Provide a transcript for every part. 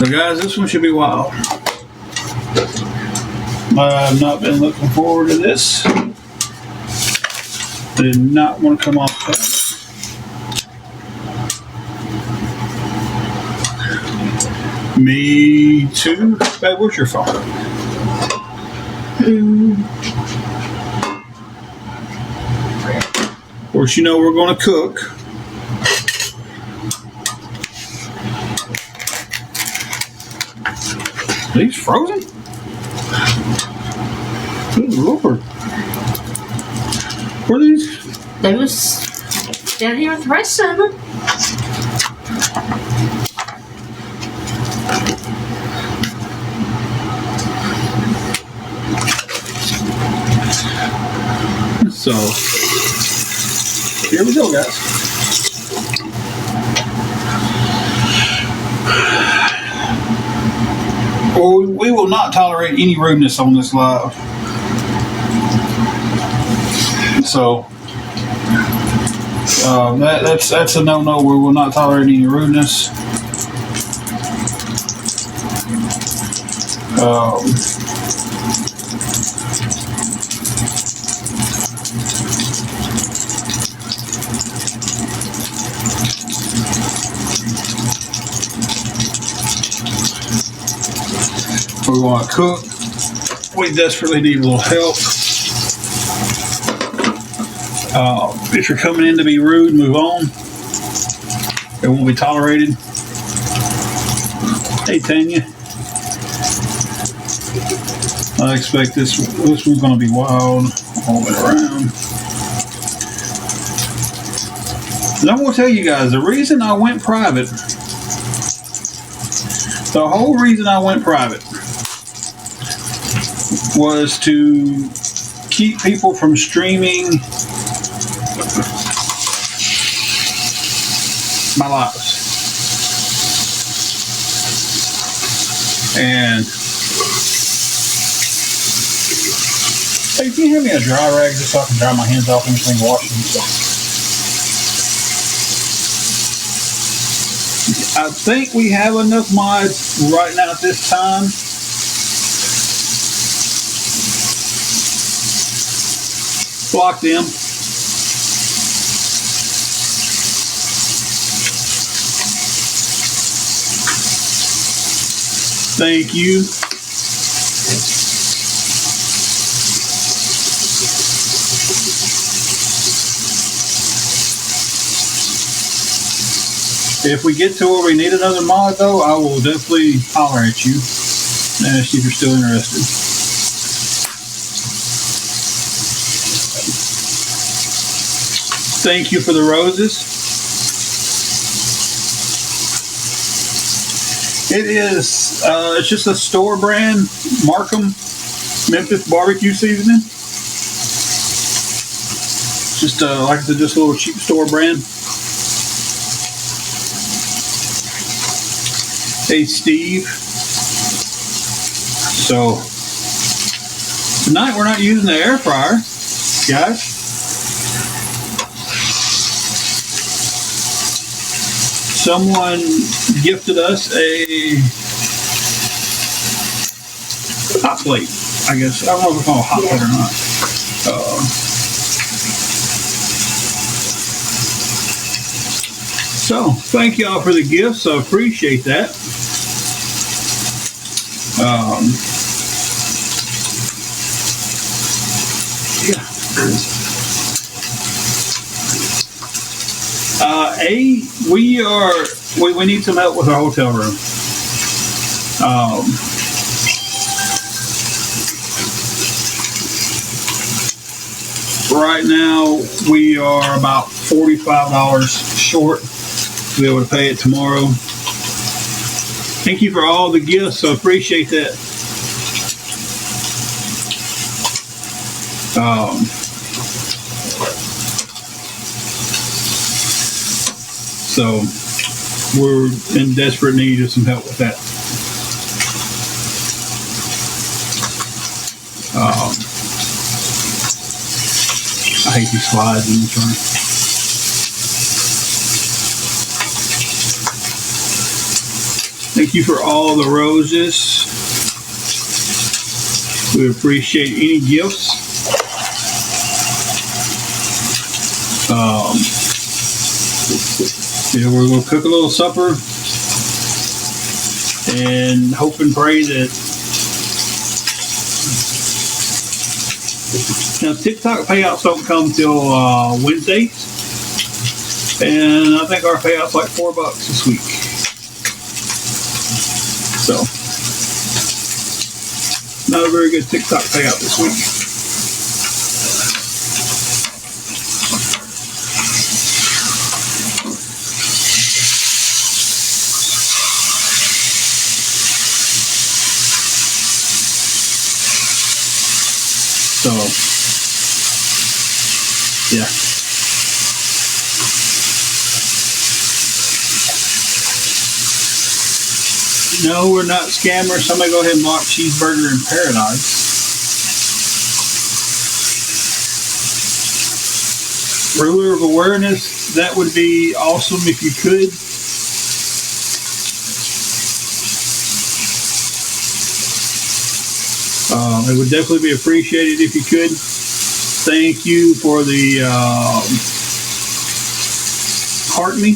So guys, this one should be wild. I've not been looking forward to this. I did not want to come off that. Me too. Babe, where's your phone? Of course, you know we're going to cook. Are these frozen? Good Lord. Where are these? They was down here with the rest of them. So, here we go, guys. Well, we will not tolerate any rudeness on this live. So, that's a no-no. We will not tolerate any rudeness. We want to cook. We desperately need a little help. If you're coming in to be rude, move on. It won't be tolerated. Hey, Tanya. I expect this one's going to be wild all the way around. And I'm going to tell you guys, the reason I went private, the whole reason I went private was to keep people from streaming my lives. And hey, can you hand me a dry rag just so I can dry my hands off anything washing stuff? I think we have enough mods right now at this time. Block them. Thank you. If we get to where we need another mod, though, I will definitely holler at you and ask you if you're still interested. Thank you for the roses. It is, it's just a store brand, Markham Memphis barbecue seasoning. Just like I said, just a little cheap store brand. Hey, Steve. So, tonight we're not using the air fryer, guys. Someone gifted us a hot plate, I guess. I don't know if it's called a hot plate or not. So, thank y'all for the gifts. I appreciate that. We need some help with our hotel room. Right now, we are about $45 short to be able to pay it tomorrow. Thank you for all the gifts. I appreciate that. So we're in desperate need of some help with that. I hate these slides in the trunk. Thank you for all the roses. We appreciate any gifts. We're going to cook a little supper and hope and pray that. Now, TikTok payouts don't come till Wednesday, and I think our payout's like $4 this week. So, not a very good TikTok payout this week. So, yeah. No, we're not scammers. Somebody go ahead and block Cheeseburger in Paradise. Ruler of awareness, that would be awesome if you could. It would definitely be appreciated if you could. Thank you for the heart me.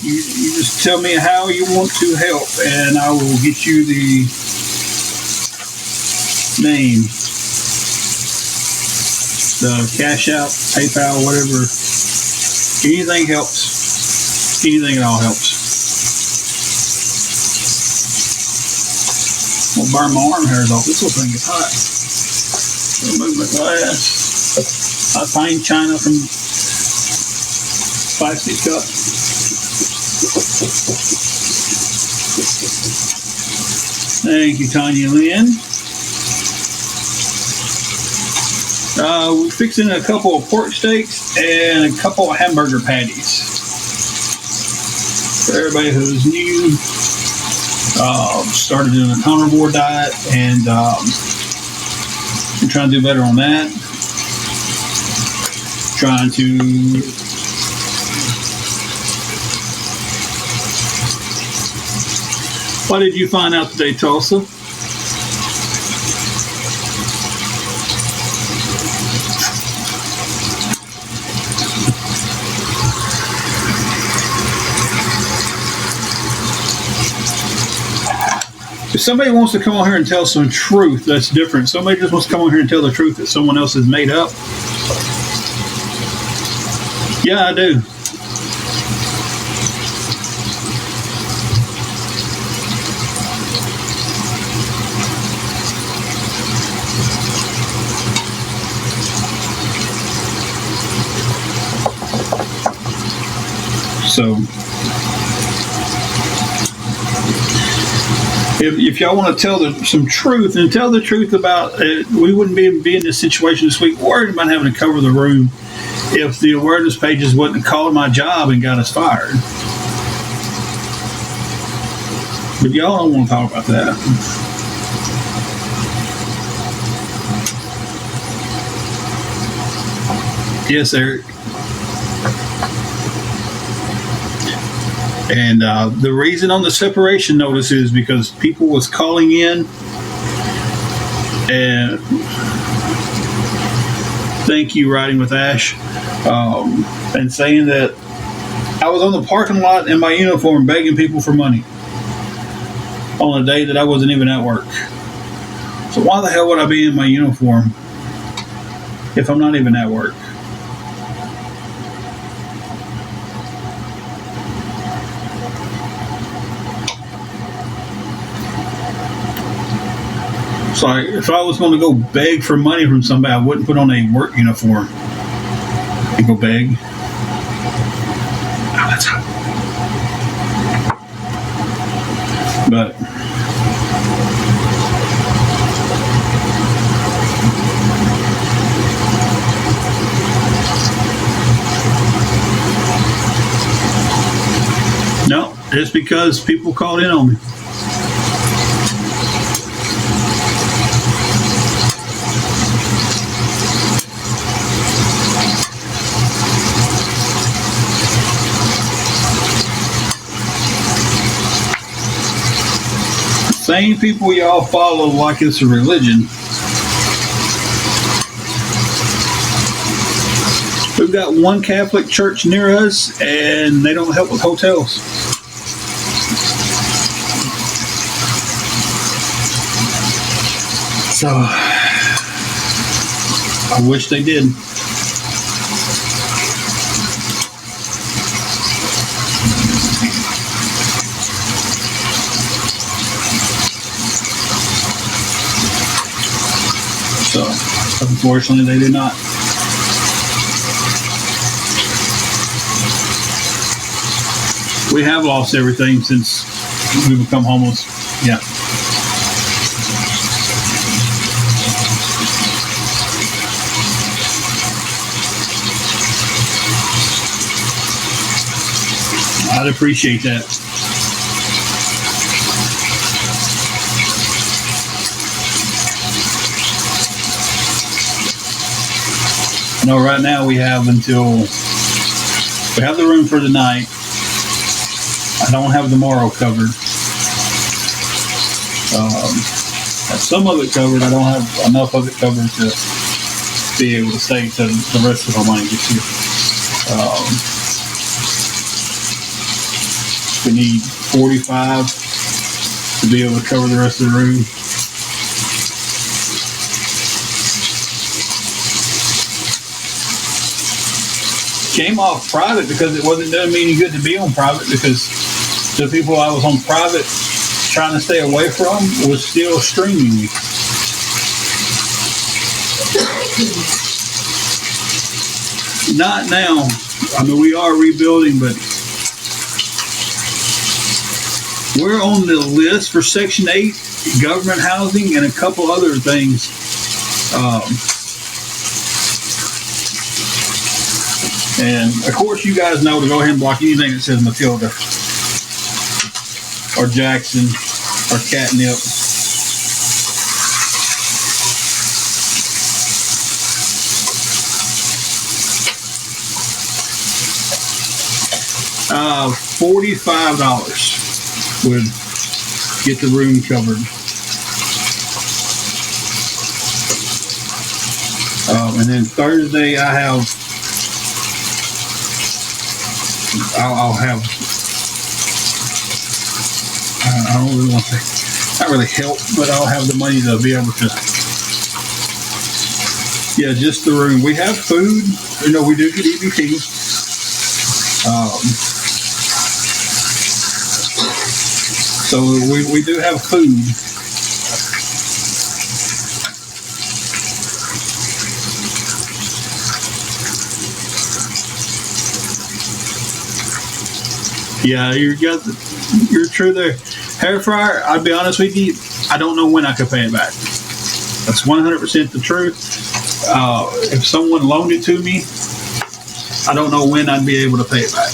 You just tell me how you want to help, and I will get you the name, the Cash App, PayPal, whatever. Anything helps. Anything at all helps. I'll burn my arm hairs off. This little thing is hot. I'll move my glass. I find China from plastic cup. Thank you, Tanya Lynn. We're fixing a couple of pork steaks and a couple of hamburger patties. For everybody who's new, started doing a carnivore diet, and I'm trying to do better on that. Trying to What did you find out today, Tulsa? If somebody wants to come on here and tell some truth, that's different. Somebody just wants to come on here and tell the truth that someone else has made up. Yeah, I do. So, if y'all want to tell some truth and tell the truth about it, we wouldn't be in this situation this week, worried about having to cover the room if the awareness pages wouldn't have called my job and got us fired. But y'all don't want to talk about that. Yes, Eric. And the reason on the separation notice is because people was calling in, and thank you, Riding with Ash, and saying that I was on the parking lot in my uniform begging people for money on a day that I wasn't even at work. So why the hell would I be in my uniform if I'm not even at work? So if I was going to go beg for money from somebody, I wouldn't put on a work uniform and go beg. Oh, that's hot. But no, it's because people called in on me. same people y'all follow like it's a religion. We've got one Catholic church near us, and they don't help with hotels. So, I wish they did. So, unfortunately, they do not. We have lost everything since we become homeless. Yeah. I'd appreciate that. No, right now we have the room for the night. I don't have tomorrow covered. Have some of it covered. I don't have enough of it covered to be able to stay till the rest of our money gets here. We need 45 to be able to cover the rest of the room. Came off private because it wasn't doing me any good to be on private, because the people I was on private trying to stay away from was still streaming me. Not now. I mean, we are rebuilding, but we're on the list for Section 8, government housing, and a couple other things. And, of course, you guys know to go ahead and block anything that says Matilda or Jackson or Catnip. $45 would get the room covered. And then Thursday I'll have, I don't really want to say, not really help, but I'll have the money to be able to, yeah, just the room. We have food. You know, we do get EBT. So we do have food. Yeah, you're true there. Hair fryer, I'll be honest with you, I don't know when I could pay it back. That's 100% the truth. If someone loaned it to me, I don't know when I'd be able to pay it back.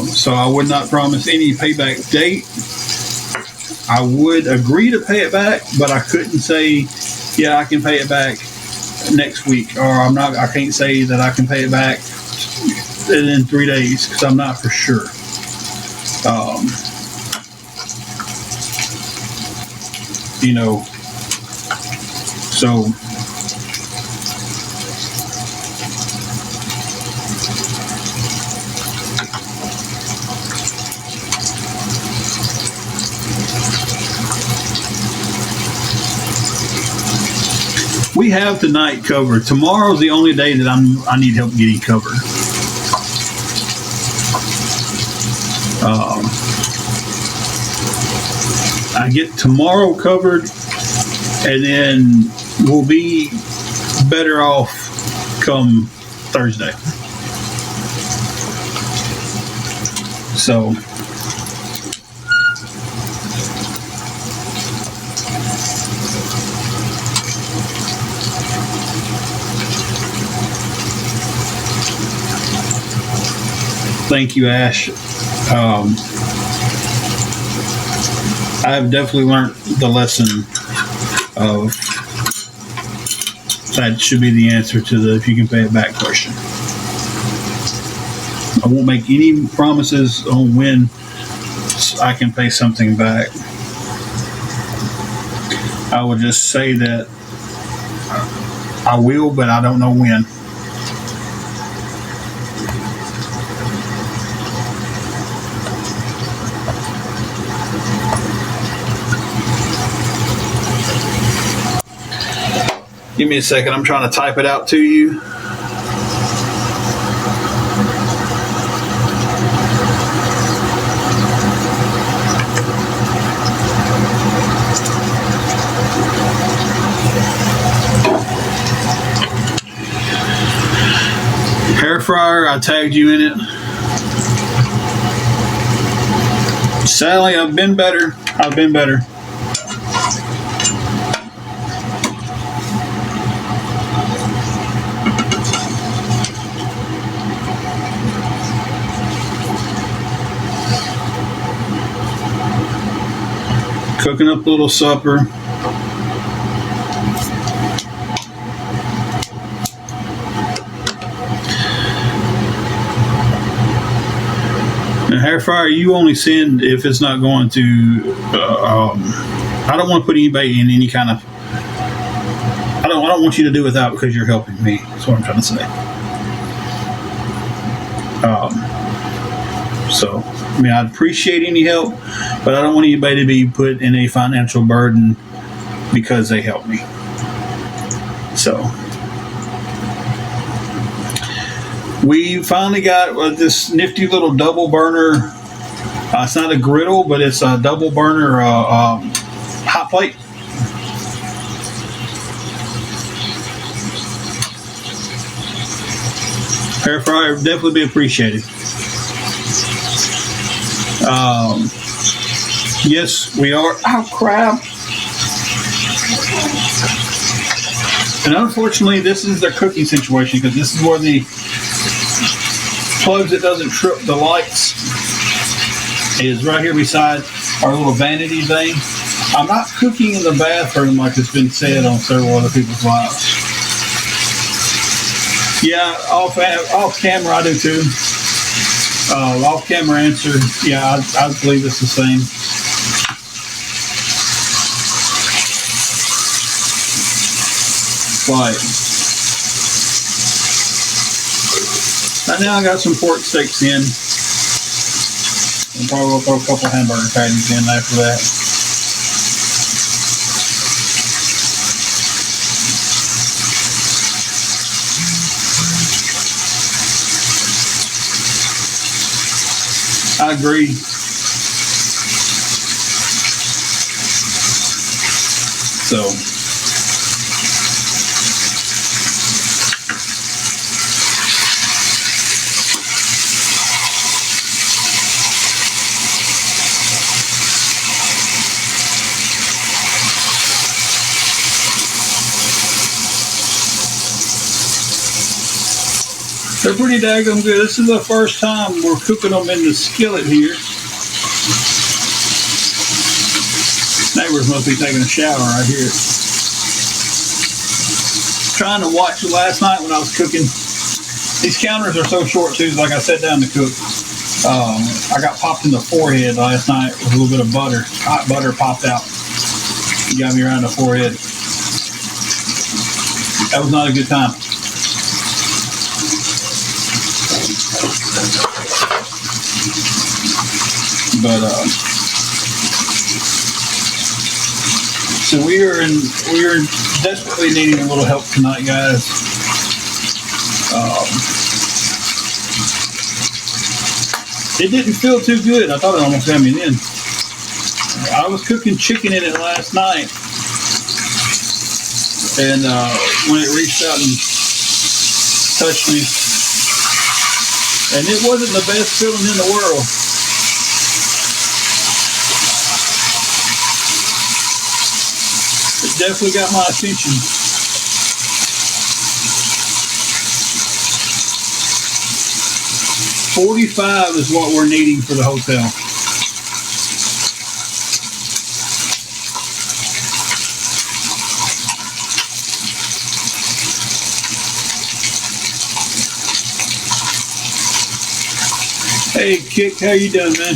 So I would not promise any payback date. I would agree to pay it back, but I couldn't say, yeah, I can pay it back next week, or I can't say that I can pay it back in 3 days, because I'm not for sure. You know, so we have tonight covered. Tomorrow's the only day that I need help getting covered. I get tomorrow covered, and then we'll be better off come Thursday. So thank you, Ash. I've definitely learned the lesson of that should be the answer to the if you can pay it back question. I won't make any promises on when I can pay something back. I will just say that I will, but I don't know when. Give me a second. I'm trying to type it out to you. Hair fryer, I tagged you in it. Sally, I've been better. Cooking up a little supper. Now, hair fryer, you only send if it's not going to. I don't want to put anybody in any kind of. I don't want you to do without because you're helping me. That's what I'm trying to say. So, I mean, I'd appreciate any help, but I don't want anybody to be put in a financial burden because they help me. So, we finally got this nifty little double burner. It's not a griddle, but it's a double burner hot plate. Air fryer would definitely be appreciated. Yes, we are. Oh, crap. And unfortunately, this is their cooking situation because this is where the plugs that doesn't trip the lights is right here beside our little vanity thing. I'm not cooking in the bathroom like it's been said on several other people's lives. Yeah, off camera I do too. Off camera answer, yeah, I believe it's the same. Right. Right now I got some pork steaks in. I'm probably going to throw a couple hamburger patties in after that. I agree. So, they're pretty daggum good. This is the first time we're cooking them in the skillet here. Neighbors must be taking a shower right here. Trying to watch last night when I was cooking. These counters are so short too, like I sat down to cook. I got popped in the forehead last night with a little bit of butter. Hot butter popped out. It got me around the forehead. That was not a good time. But so we are desperately needing a little help tonight, guys. It didn't feel too good. I thought it almost had me in. I was cooking chicken in it last night, and when it reached out and touched me, and it wasn't the best feeling in the world. It definitely got my attention. $45 is what we're needing for the hotel. Hey, Kick, how you doing, man?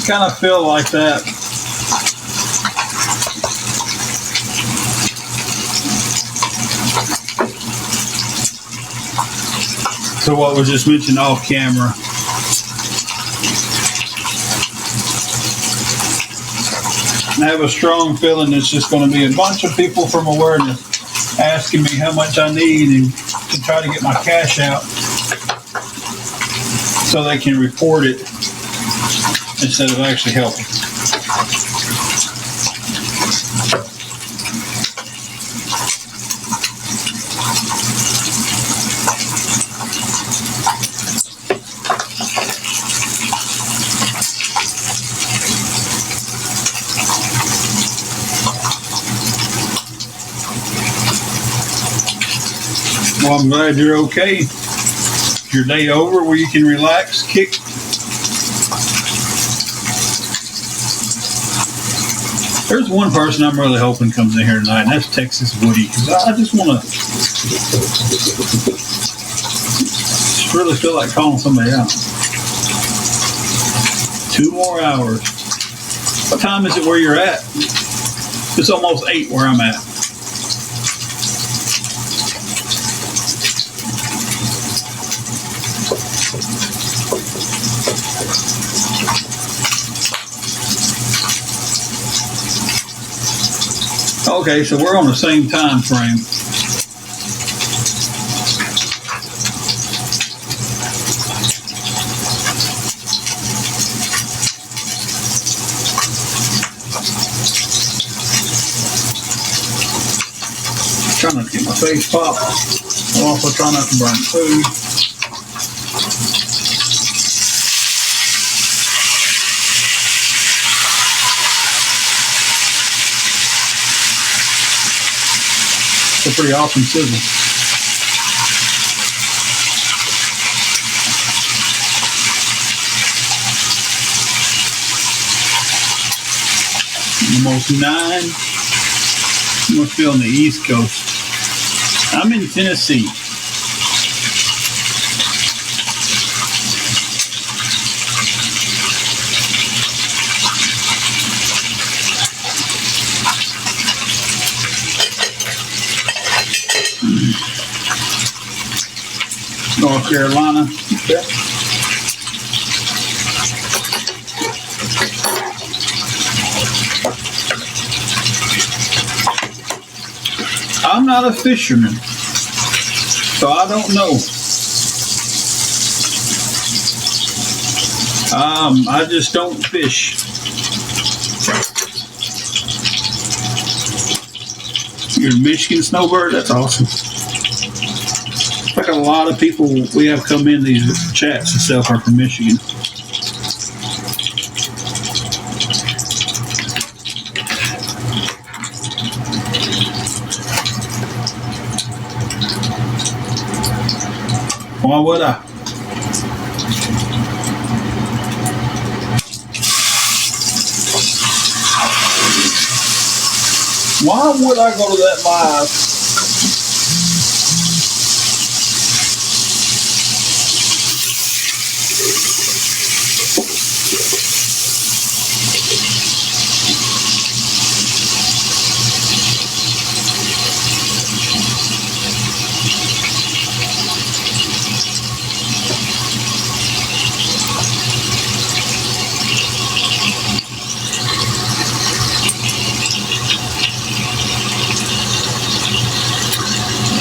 kind of feel like that. So what was just mentioned off camera. I have a strong feeling it's just going to be a bunch of people from awareness asking me how much I need and to try to get my cash out so they can report it instead of actually helping. Well, I'm glad you're okay. Your day over where you can relax, kick. There's one person I'm really hoping comes in here tonight, and that's Texas Woody, because I just want to really feel like calling somebody out. 2 more hours. What time is it where you're at? It's almost 8 where I'm at. Okay, so we're on the same time frame. Trying not to get my face popped. I'm also trying not to burn food. It's a pretty awesome sizzle. Almost 9. Must be on the East Coast. I'm in Tennessee. North Carolina. Okay. I'm not a fisherman, so I don't know. I just don't fish. You're a Michigan snowbird? That's awesome. Like a lot of people we have come in these chats and stuff are from Michigan. Why would I? Why would I go to that live?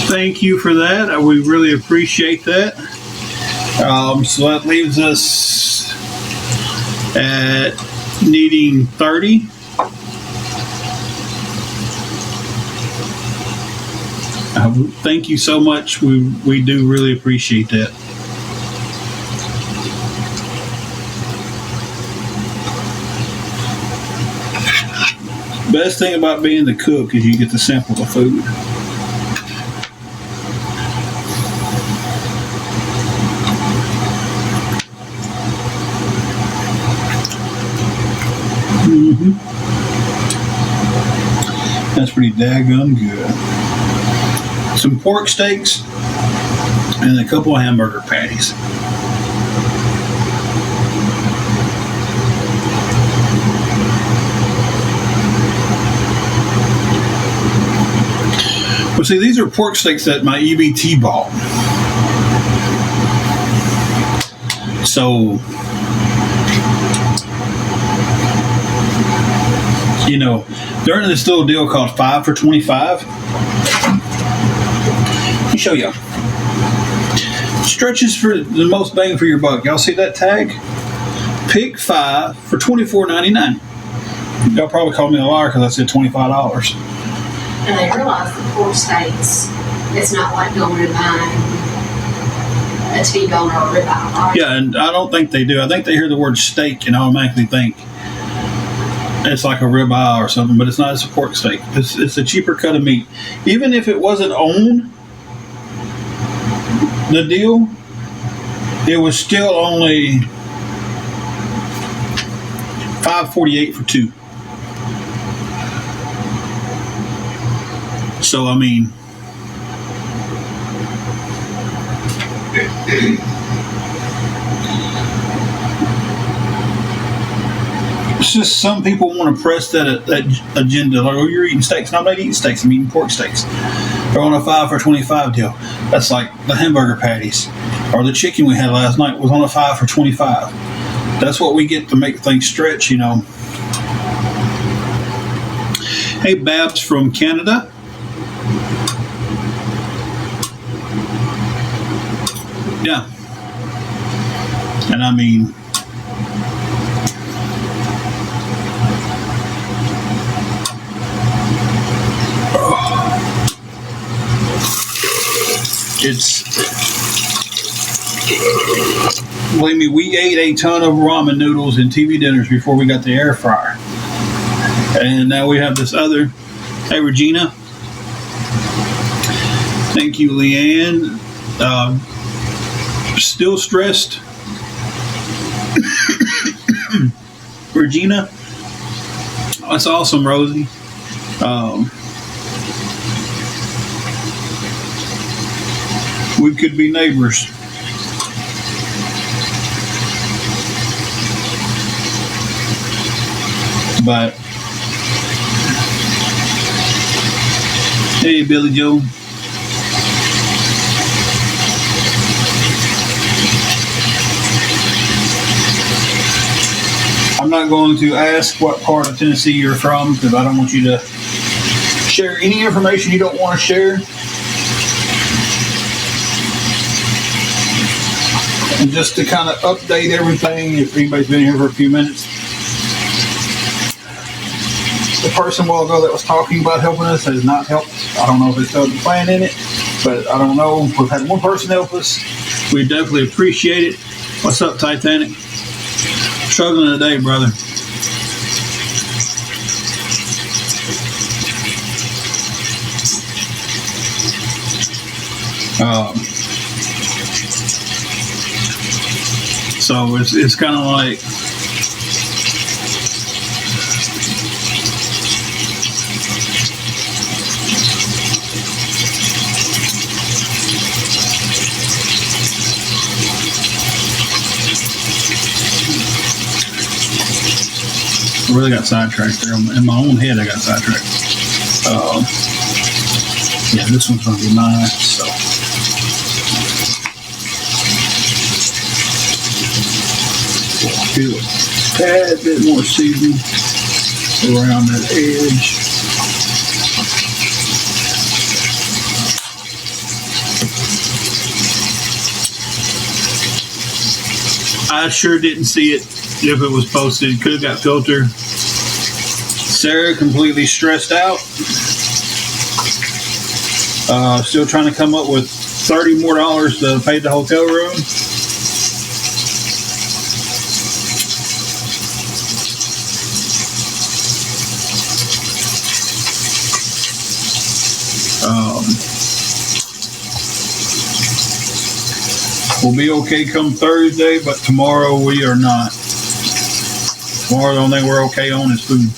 Thank you for that. We really appreciate that. So that leaves us at needing 30. Thank you so much. We do really appreciate that. Best thing about being the cook is you get to sample the food. That's pretty daggum good. Some pork steaks and a couple of hamburger patties. Well, see, these are pork steaks that my EBT bought. So, you know, they're in this little deal called 5 for $25. Let me show you. Stretches for the most bang for your buck. Y'all see that tag? Pick 5 for $24.99. Y'all probably called me a liar because I said $25. And they realize the pork steaks, it's not like going and buying a T-bone or a ribeye, right? Yeah, and I don't think they do. I think they hear the word steak and automatically think it's like a ribeye or something, but it's not. It's a pork steak. It's a cheaper cut of meat. Even if it wasn't on the deal, it was still only $5.48 for 2. So I mean, it's just some people want to press that agenda. Like, oh, you're eating steaks. No, I'm not eating steaks. I'm eating pork steaks. They're on a 5 for $25 deal. That's like the hamburger patties or the chicken we had last night was on a 5 for $25. That's what we get to make things stretch, you know. Hey, Babs from Canada. Yeah. And I mean, believe me, we ate a ton of ramen noodles and TV dinners before we got the air fryer. And now we have this other. Hey, Regina. Thank you, Leanne. Still stressed. Regina. That's awesome, Rosie. We could be neighbors. But hey, Billy Joe. I'm not going to ask what part of Tennessee you're from because I don't want you to share any information you don't want to share. And just to kind of update everything, if anybody's been here for a few minutes, the person a while ago that was talking about helping us has not helped. I don't know if it's got the plan in it, but I don't know. We've had one person help us. We definitely appreciate it. What's up, Titanic? Struggling today, brother. So it's kind of like I really got sidetracked there. In my own head, I got sidetracked. Yeah, this one's going to be mine. So. Do a tad bit more seasoning around that edge. I sure didn't see it if it was posted. Could have got filtered. Sarah completely stressed out. Still trying to come up with $30 more to pay the hotel room. We'll be okay come Thursday, but tomorrow we are not. Tomorrow the only thing we're okay on is food.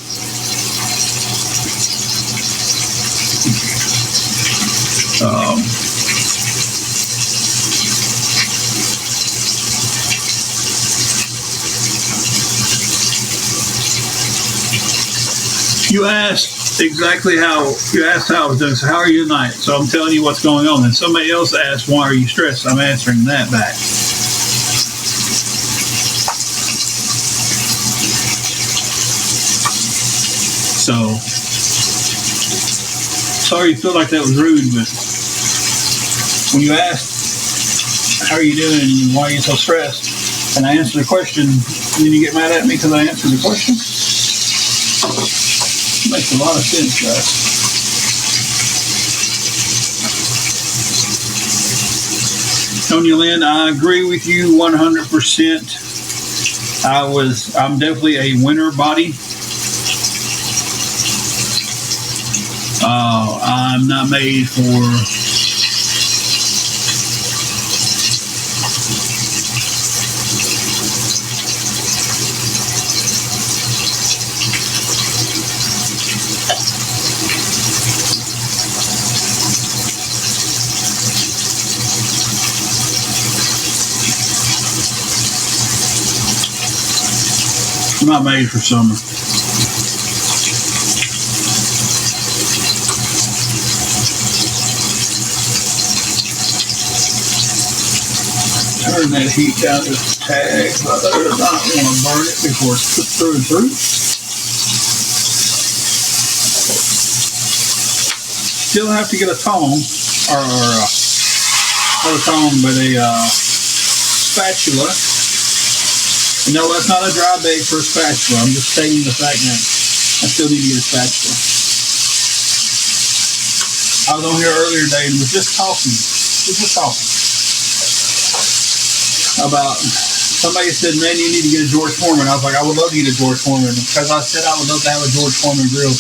You asked exactly how you asked how I was doing. So, how are you tonight? So, I'm telling you what's going on. And somebody else asked, why are you stressed? I'm answering that back. So, sorry you feel like that was rude, but when you asked, how are you doing and why are you so stressed? And I answered the question, and then you get mad at me because I answered the question? It makes a lot of sense, guys. Tonya Lynn, I agree with you 100%. I'm definitely a winter body. I'm not made for I'm not made for summer. Turn that heat down to the tag. I do not want to burn it before it's cooked through and through. Still have to get a tong, or not a tong, but a spatula. No, that's not a dry bag for a spatula. I'm just stating the fact that I still need to get a spatula. I was on here earlier today and was just talking about, somebody said, man, you need to get a George Foreman. I was like, I would love to get a George Foreman because I said I would love to have a George Foreman grill.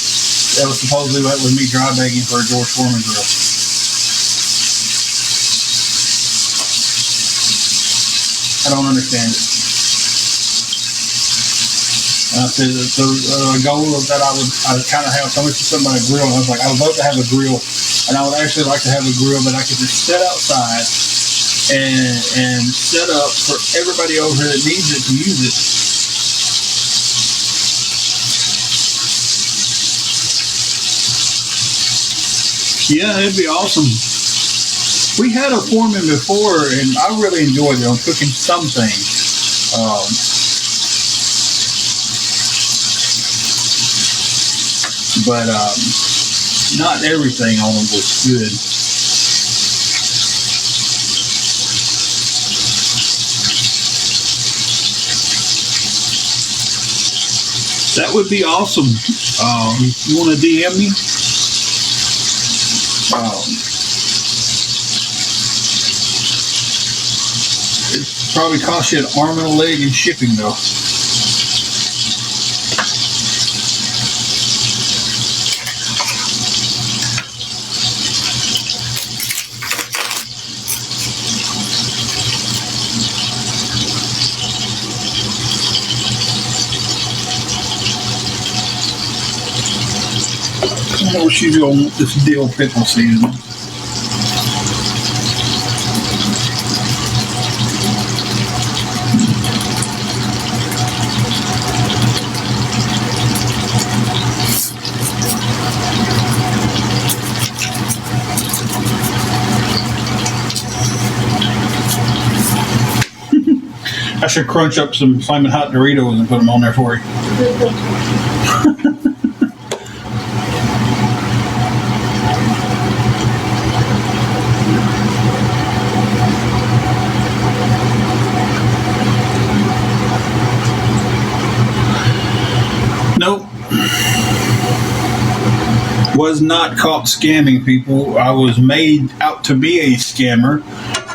That was supposedly what was me dry bagging for a George Foreman grill. I don't understand it. And I said the goal that I kind of have somebody about a grill. And I was like, I would love to have a grill, and I would actually like to have a grill that I could just set outside and set up for everybody over here that needs it to use it. Yeah, it'd be awesome. We had a foreman before, and I really enjoyed it on cooking some things. But not everything on them was good. That would be awesome. You want to DM me? It probably cost you an arm and a leg in shipping, though. I know she's going to want this dill pickle season. I should crunch up some flaming hot Doritos and put them on there for you. Nope. Was not caught scamming people. I was made out to be a scammer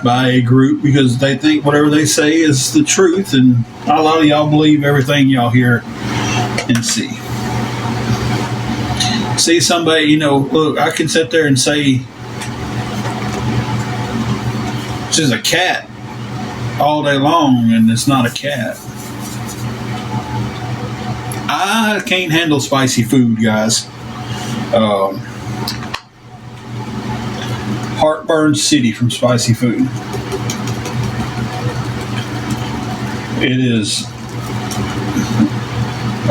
by a group because they think whatever they say is the truth, and a lot of y'all believe everything y'all hear and see. See somebody, look, I can sit there and say this is a cat all day long, and it's not a cat. I can't handle spicy food, guys. Heartburn City from spicy food. It is.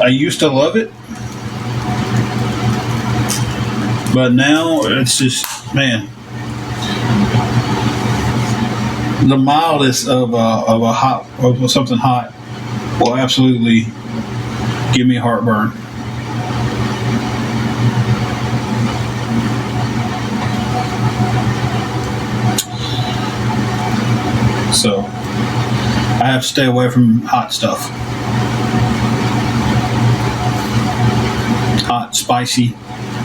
I used to love it. But now it's just, man, the mildest of a hot of something hot will absolutely give me heartburn. So I have to stay away from hot stuff. Hot, spicy.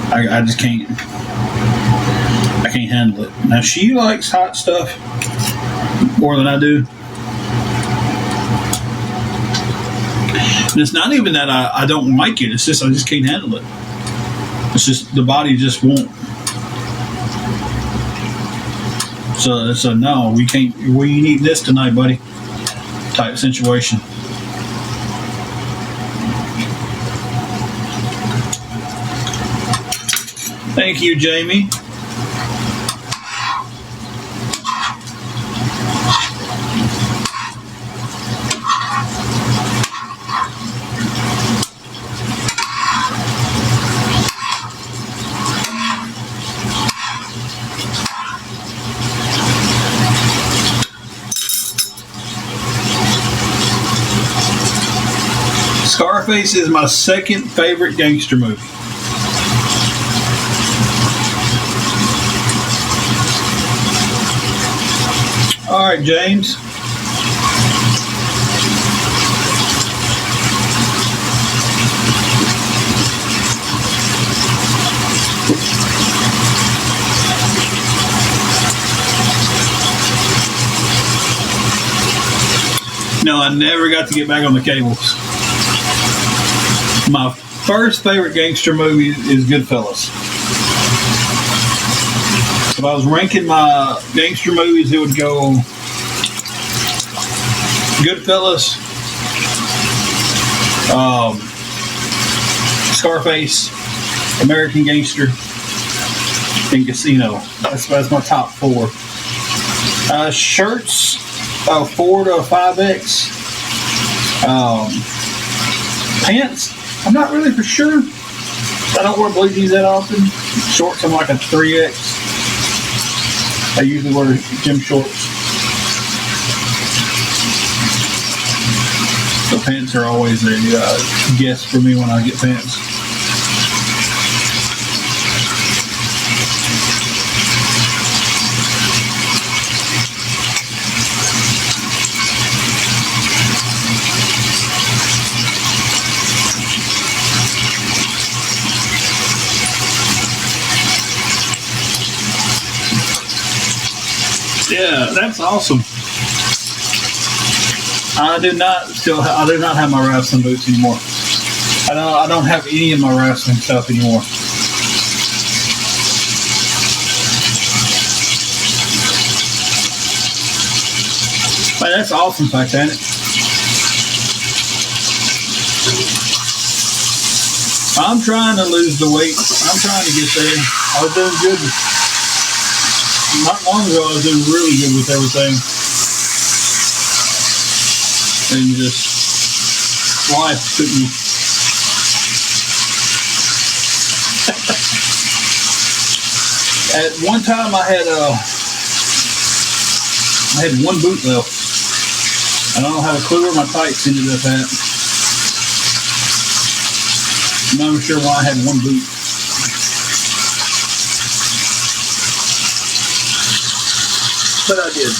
I just can't. I can't handle it. Now she likes hot stuff more than I do. And it's not even that I don't like it. It's just I just can't handle it. It's just the body just won't. So it's a no. We can't. We ain't eating this tonight, buddy. Type situation. Thank you, Jamie. Scarface is my second favorite gangster movie. All right, James. No, I never got to get back on the cables. My first favorite gangster movie is Goodfellas. If I was ranking my gangster movies, it would go Goodfellas, Scarface, American Gangster, and Casino. That's my top four. Shirts, 4 to 5X. Pants, I'm not really for sure. I don't wear blue jeans that often. Shorts, I'm like a 3X. I usually wear gym shorts. So pants are always a guess for me when I get pants. Yeah, that's awesome. I do not have my wrestling boots anymore. I don't have any of my wrestling stuff anymore. But that's awesome, Titanic. I'm trying to lose the weight. I'm trying to get there. I was doing good. Not long ago, I was doing really good with everything. And just life took me. At one time, I had one boot left. I don't have a clue where my tights ended up at. I'm not even sure why I had one boot. But I did.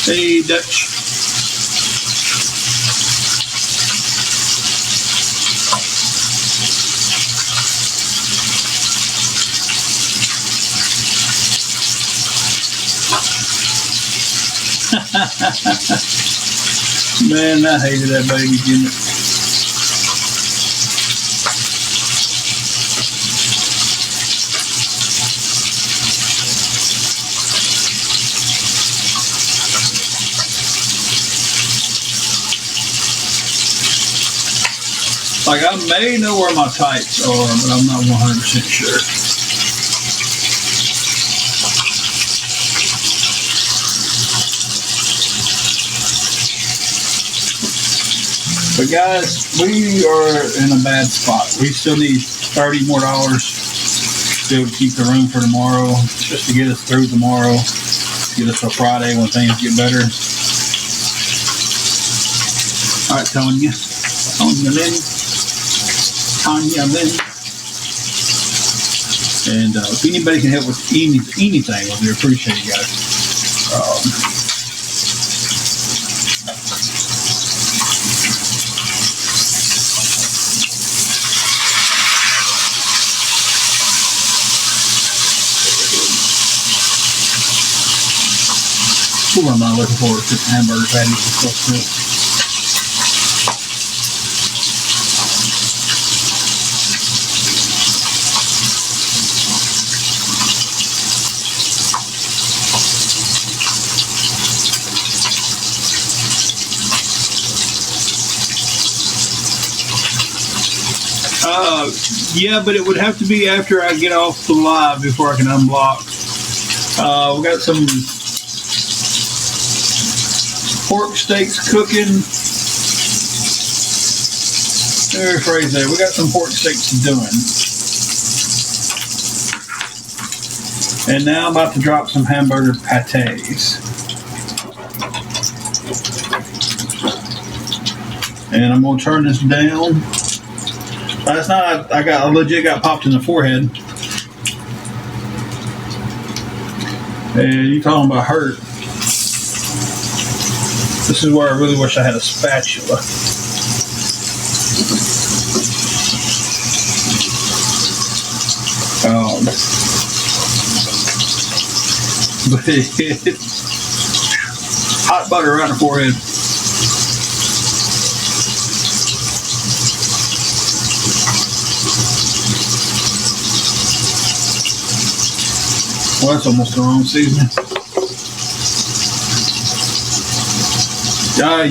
Hey, Dutch. Man, I hated that baby gimmick. Like, I may know where my tights are, but I'm not 100% sure. But guys, we are in a bad spot. We still need $30 more still to keep the room for tomorrow, just to get us through tomorrow, get us till Friday when things get better. All right, Tanya Lynn. And if anybody can help with anything, we appreciate it, guys. What am I looking for? Just hamburger patties and stuff too. Yeah, but it would have to be after I get off the live before I can unblock. We got some pork steaks cooking. Let me rephrase that. We got some pork steaks doing. And now I'm about to drop some hamburger pates. And I'm going to turn this down. Last night I legit got popped in the forehead. And you talking about hurt. This is where I really wish I had a spatula. But hot butter around the forehead. Well, that's almost the wrong seasoning.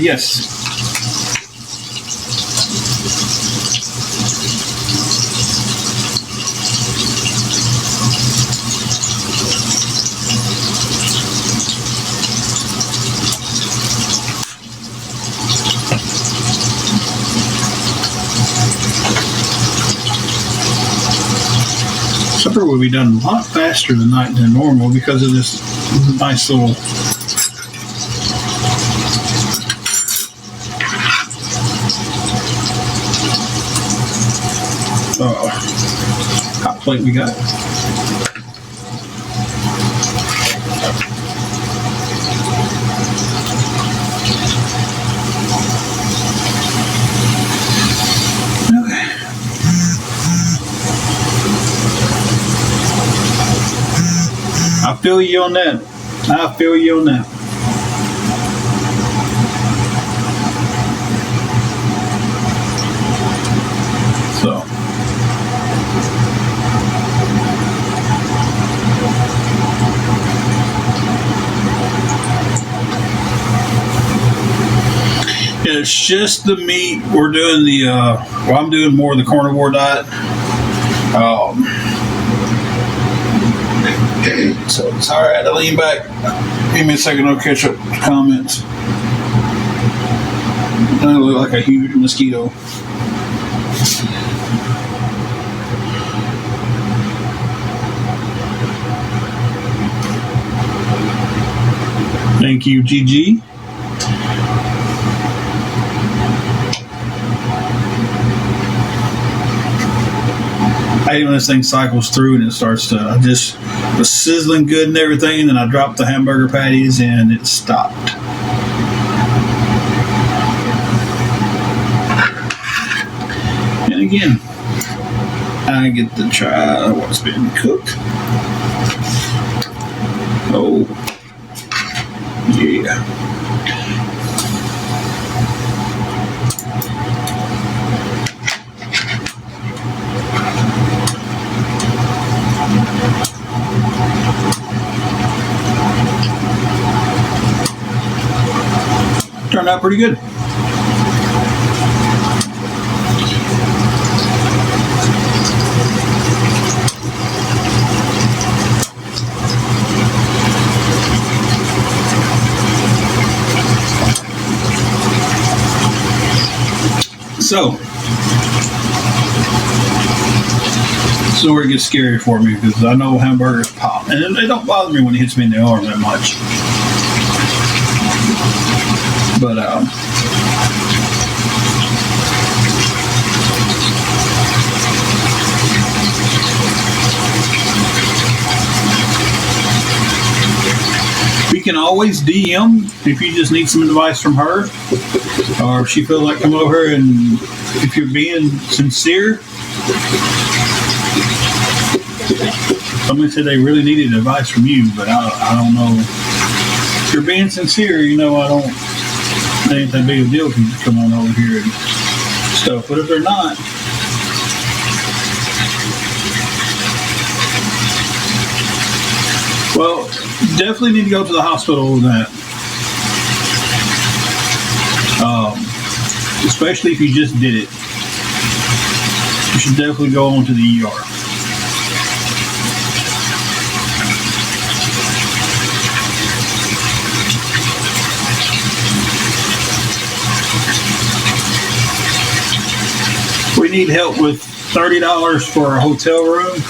Yes. Supper will be done a lot faster tonight than normal because of this nice little hot plate we got. I feel you on that. I feel you on that. So. It's just the meat. We're doing I'm doing more of the carnivore diet. So it's all right to lean back. Give me a second, I'll catch up with comments. I look like a huge mosquito. Thank you, GG. I hate when this thing cycles through and it starts to just was sizzling good and everything, and then I dropped the hamburger patties and it stopped. And again, I get to try what's been cooked. Oh, yeah. Turned out pretty good. So, this is where it gets scary for me because I know hamburgers pop. And they don't bother me when it hits me in the arm that much. But, we can always DM if you just need some advice from her, or if she feels like come over and if you're being sincere. Somebody said they really needed advice from you, but I don't know. If you're being sincere, you know, it ain't that big a deal if you just come on over here and stuff. But if they're not, well, definitely need to go to the hospital with that. Especially if you just did it. You should definitely go on to the ER. We need help with $30 for a hotel room.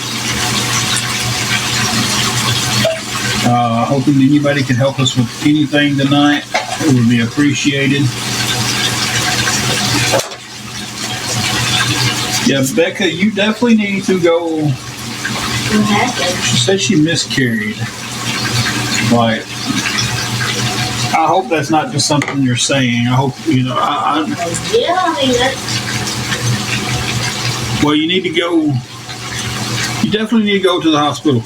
Hoping anybody can help us with anything tonight. It would be appreciated. Yeah, Becca, you definitely need to go. She said she miscarried. Like, I hope that's not just something you're saying. I hope, you know, Yeah, I mean, that's... Well, you need to go. You definitely need to go to the hospital.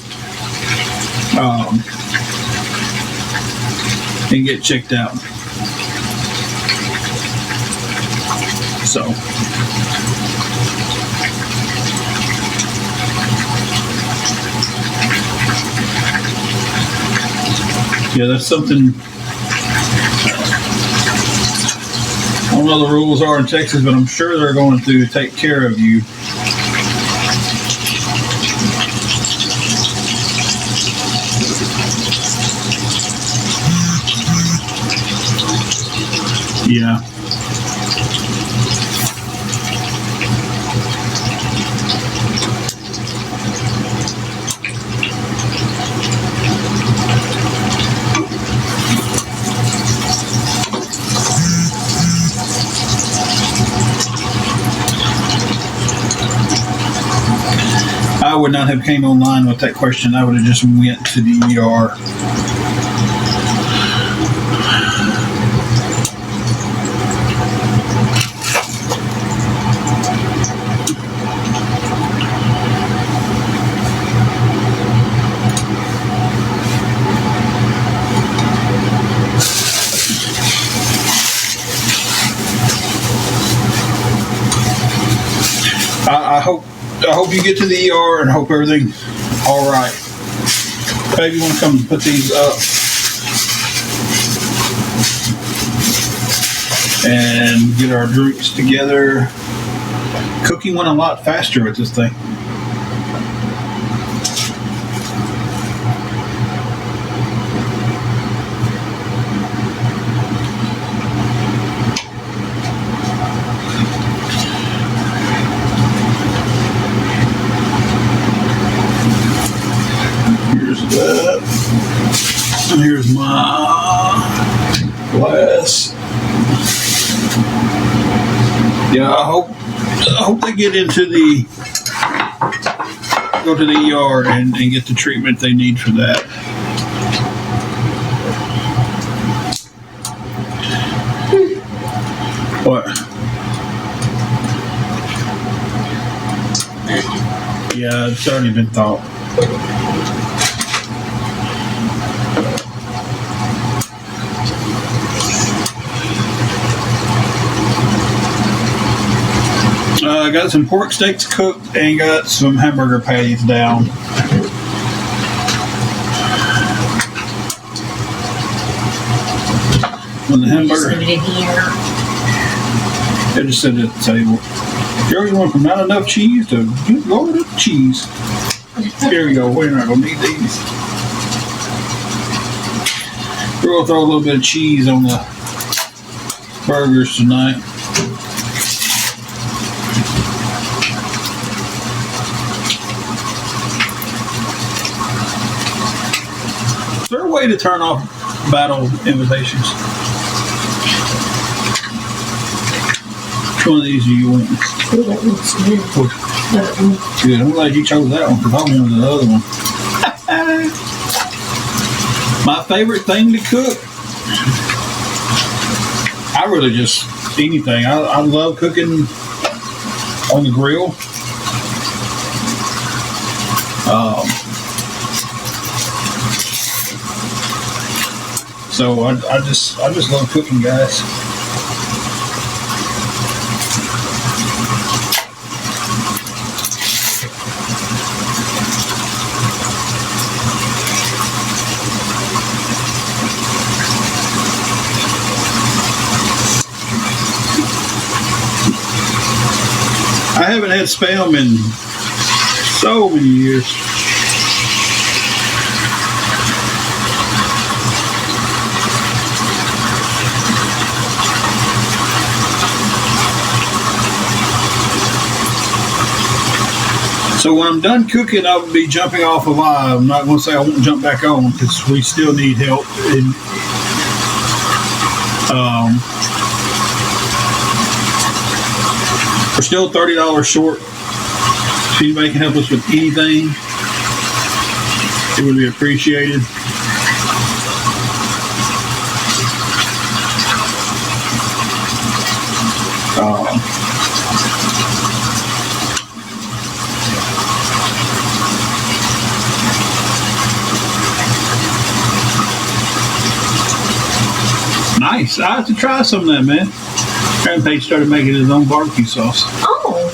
And get checked out. So. Yeah, that's something. I don't know the rules are in Texas, but I'm sure they're going to take care of you. Yeah. I would not have came online with that question. I would have just went to the ER. I hope you get to the ER and hope everything's all right. Babe, you want to come put these up and get our drinks together. Cooking went a lot faster with this thing. And here's my glass. Yeah, I hope they get into go to the ER and get the treatment they need for that. What? Yeah, it's already been thought. I got some pork steaks cooked and got some hamburger patties down. When the hamburger, just leave it in here. They just sit at the table. Here you want from not enough cheese to go with the cheese. Here we go. We're not gonna need these. We're gonna throw a little bit of cheese on the burgers tonight. way to turn off battle invitations? Which one of these do you want? Oh, that looks good. That one. Good. I'm glad you chose that one because I wanted the other one. My favorite thing to cook? I really just anything. I love cooking on the grill. So I just love cooking, guys. I haven't had spam in so many years. So when I'm done cooking, I'll be jumping off of live. I'm not going to say I won't jump back on because we still need help. And, we're still $30 short. If anybody can help us with anything, it would be appreciated. Nice. I have to try some of that, man. Grandpa started making his own barbecue sauce. Oh.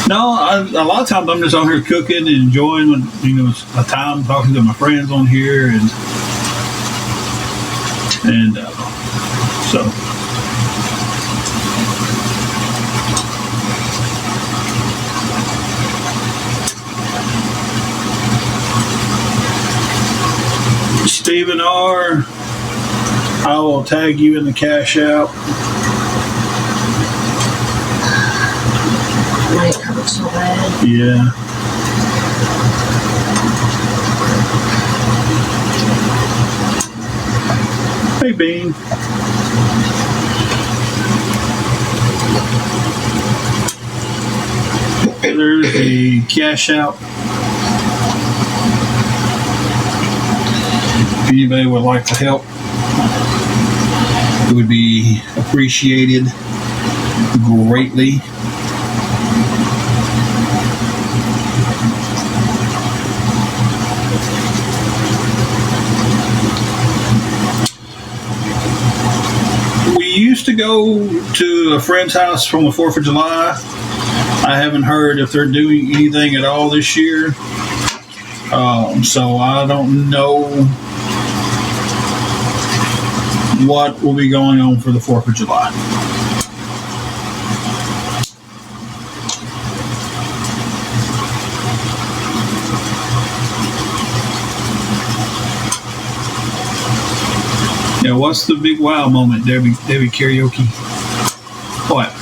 No, a lot of times I'm just on here cooking and enjoying, my time talking to my friends on here, and so. Stephen R., I will tag you in the cash out. My hurts so bad. Yeah. Hey, Bean. There's the cash out. If anybody would like to help, it would be appreciated greatly. We used to go to a friend's house from the 4th of July. I haven't heard if they're doing anything at all this year. So I don't know what will be going on for the 4th of July. Yeah, what's the big wow moment, Debbie Karaoke? What?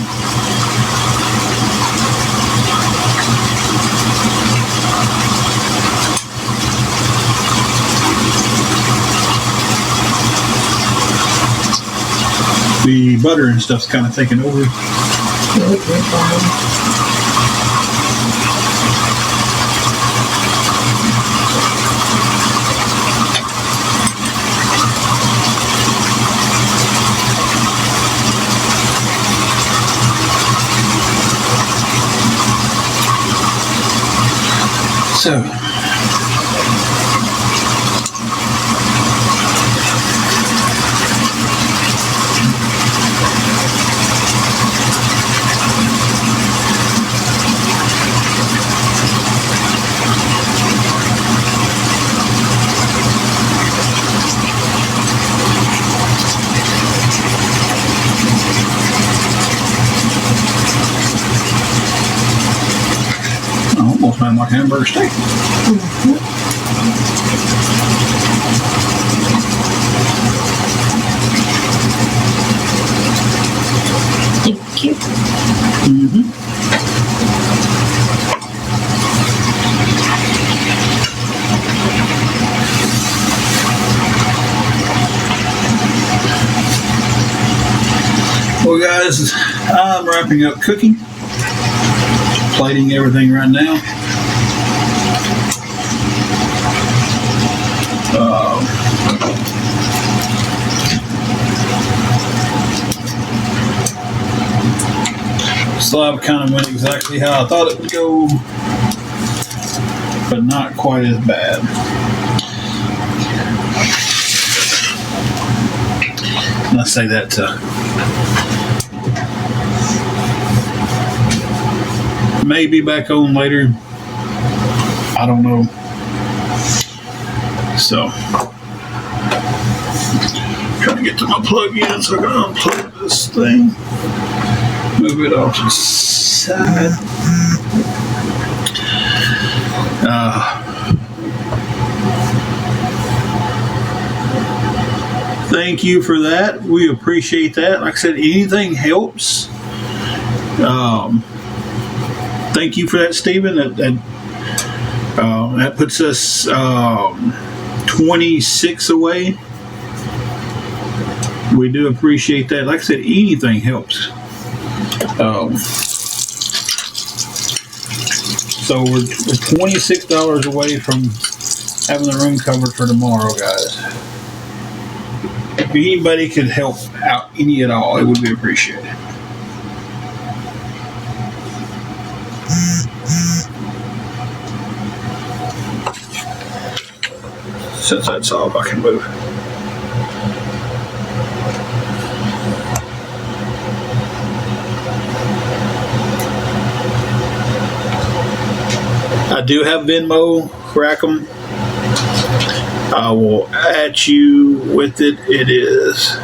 The butter and stuff's kind of taking over. So, almost made like hamburger steak. Thank you. Well, guys, I'm wrapping up cooking, plating everything right now. Slab kind of went exactly how I thought it would go, but not quite as bad. And I say that to maybe back on later. I don't know. So, trying to get to my plug-in so I can unplug this thing. Move it off to the side. Thank you for that. We appreciate that. Like I said, anything helps. Thank you for that, Stephen. That puts us 26 away. We do appreciate that. Like I said, anything helps. So we're $26 away from having the room covered for tomorrow, guys. If anybody could help out any at all, it would be appreciated. Since that's off, I can move. I do have Venmo, Rackham. I will add you with it. It is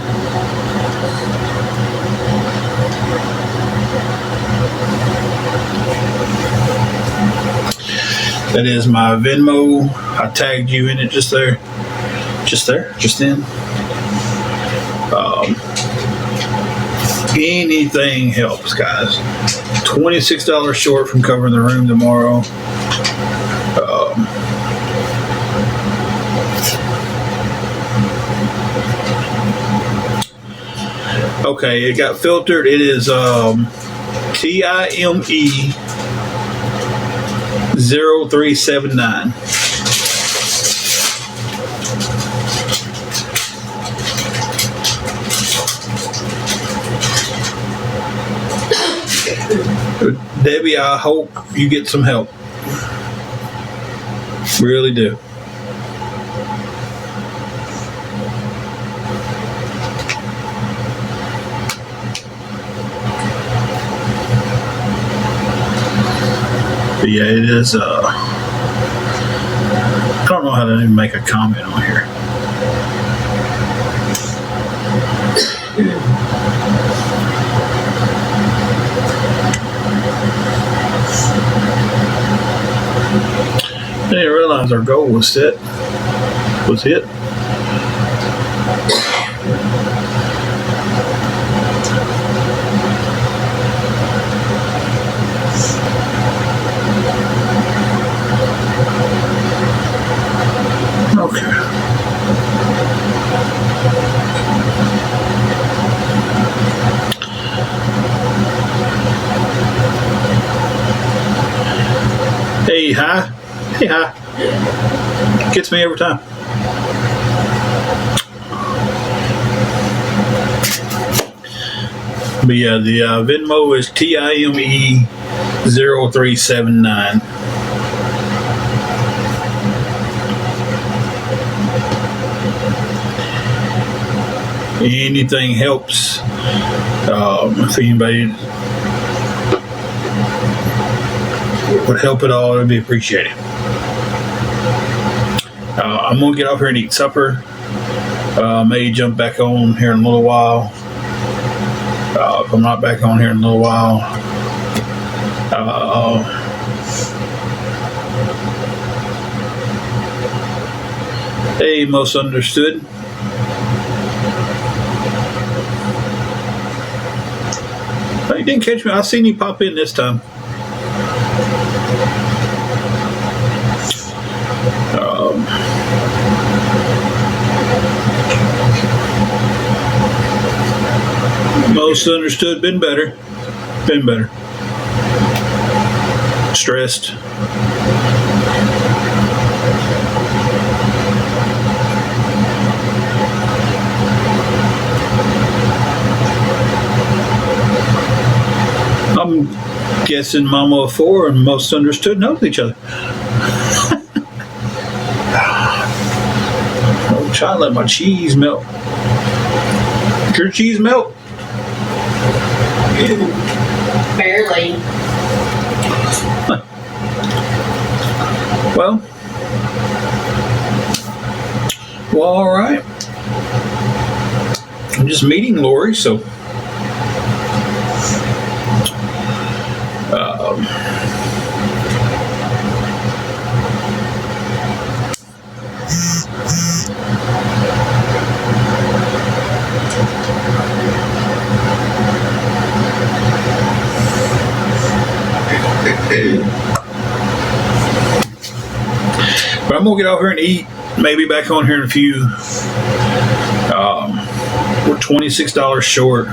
that is my Venmo. I tagged you in it just then. Anything helps, guys. $26 short from covering the room tomorrow. Okay, it got filtered. It is TIME0379. Debbie, I hope you get some help. Really do. But yeah, it is. I don't know how to even make a comment on here. I didn't realize our goal was hit. Okay. Hey, hi. Hey, hi. Gets me every time. But yeah, the Venmo is TIME0379. Anything helps. If anybody would help at all, it would be appreciated. I'm going to get off here and eat supper. May jump back on here in a little while. If I'm not back on here in a little while, hey, most understood. You didn't catch me. I seen you pop in this time. Most understood, been better. Been better. Stressed. I'm guessing Mama of 4 and Most Understood know each other. I'm trying to let my cheese melt. Did your cheese melt? Barely. Well, all right. I'm just meeting Lori, so. But I'm gonna get over here and eat. Maybe back on here in a few. We're $26 short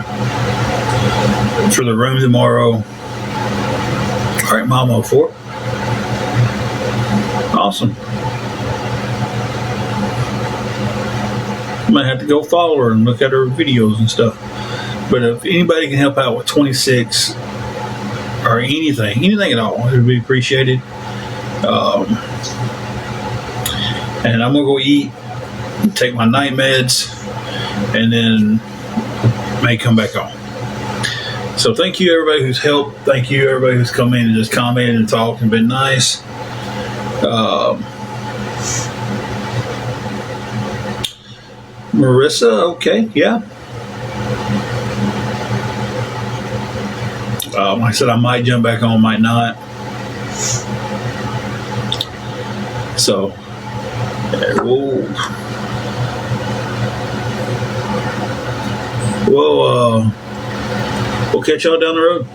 for the room tomorrow. All right, Mama 4. Awesome. I might have to go follow her and look at her videos and stuff. But if anybody can help out with 26 or anything at all, it would be appreciated. And I'm gonna go eat, take my night meds, and then may come back on. So thank you everybody who's helped. Thank you everybody who's come in and just commented and talked and been nice. Marissa, okay, yeah. Like I said, I might jump back on, might not. So, we'll catch y'all down the road.